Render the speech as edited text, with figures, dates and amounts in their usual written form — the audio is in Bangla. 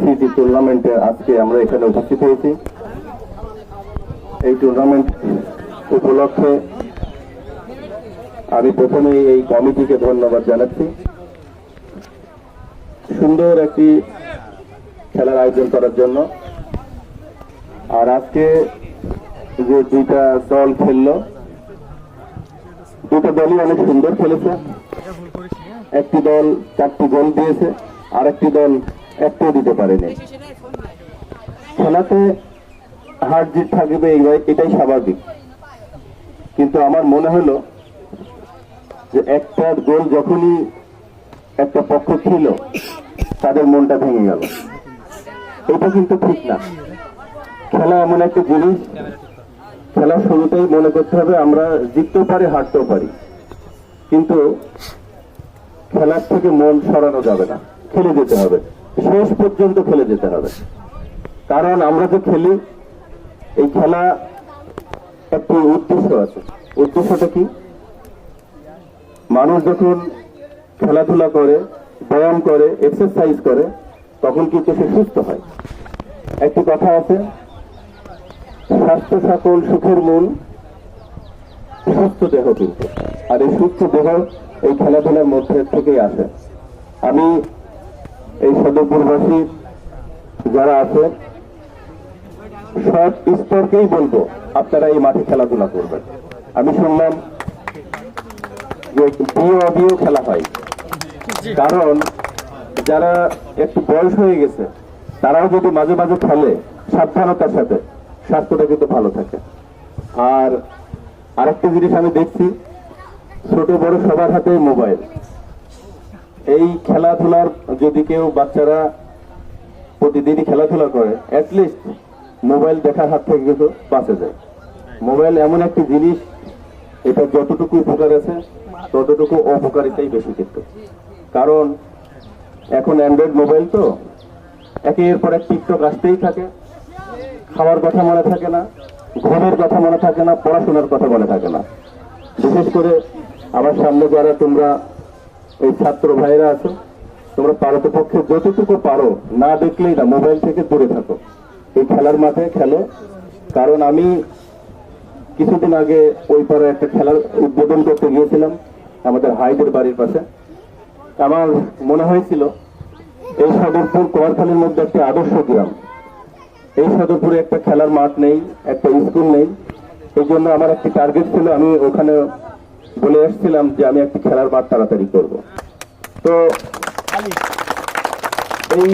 সিটি টুর্নামেন্টে আজকে আমরা এখানে উপস্থিত হয়েছি। এই টুর্নামেন্ট উপলক্ষে আমি প্রথমেই এই কমিটিকে ধন্যবাদ জানাচ্ছি। সুন্দর একটি খেলার আয়োজন করার জন্য। আর আজকে যে দুইটা দল খেললো, দুটো দলই অনেক সুন্দর খেলেছে। একটি দল 4টি গোল দিয়েছে, আর একটি দল একটিও দিতে পারেনি। খেলাতে হার জিত থাকবে, এটাই স্বাভাবিক। কিন্তু আমার মনে হলো যে একটা গোল যখনই একটা পক্ষ ছিল, তাদের মনটা ভেঙে গেল। এটা কিন্তু ঠিক না। খেলা এমন একটা জিনিস, খেলার শুরুতেই মনে করতে হবে আমরা জিততেও পারি, হারতেও পারি, কিন্তু খেলার থেকে মন সরানো যাবে না। খেলে যেতে হবে, শেষ পর্যন্ত খেলে যেতে হবে। কারণ আমরা যে খেলি, এই খেলা একটি উদ্দেশ্য আছে। উদ্দেশ্যটা কি? মানুষ যখন খেলাধুলা করে, ব্যায়াম করে, এক্সারসাইজ করে, তখন কিন্তু সে সুস্থ হয়। একটি কথা আছে, স্বাস্থ্য সকল সুখের মূল, সুস্থ দেহ কিন্তু। আর এই সুস্থ দেহ এই খেলাধুলার মধ্যে থেকেই আসে। আমি এই সদরপুরবাসী যারা আছে, সব স্তরকেই বলবো আপনারা এই মাঠে খেলাধুলা করবেন। আমি শুনলাম যে বিয়ে অবিয়েও খেলা হয়, কারণ যারা একটু বয়স হয়ে গেছে তারাও যদি মাঝে মাঝে খেলে সাবধানতার সাথে, স্বাস্থ্যটা কিন্তু ভালো থাকে। আর আরেকটা জিনিস আমি দেখছি, ছোট বড় সবার হাতে মোবাইল। এই খেলাধুলার যদি কেউ বাচ্চারা প্রতিদিনই খেলাধুলা করে, অ্যাটলিস্ট মোবাইল দেখার হাত থেকে কিন্তু বাঁচে যায়। মোবাইল এমন একটি জিনিস, এটা যতটুকু উপকার আছে ততটুকু অপকারিতাই বেশি কিন্তু। কারণ এখন অ্যান্ড্রয়েড মোবাইল তো, একের পর এক টিকটক আসতেই থাকে। খাওয়ার কথা মনে থাকে না, ঘুমের কথা মনে থাকে না, পড়াশোনার কথা মনে থাকে না। বিশেষ করে আমার সামনে যারা তোমরা এই ছাত্র ভাইরা আছো, তোমরা পারতপক্ষে যতটুকু পারো না দেখলেই না, মোবাইল থেকে দূরে থাকো, এই খেলার মাঠে খেলো। কারণ আমি কিছুদিন আগে ওই পারে একটা খেলার উদ্বোধন করতে গিয়েছিলাম আমাদের হাইদের বাড়ির পাশে। আমার মনে হয়েছিল এই সদরপুর কোয়ারখালীর মধ্যে একটি আদর্শ গ্রাম। এই সদরপুরে একটা খেলার মাঠ নেই, একটা স্কুল নেই। এই জন্য আমার একটি টার্গেট ছিল, আমি ওখানে বলে এসেছিলাম যে আমি একটি খেলার মাঠ তাড়াতাড়ি করব। তো এই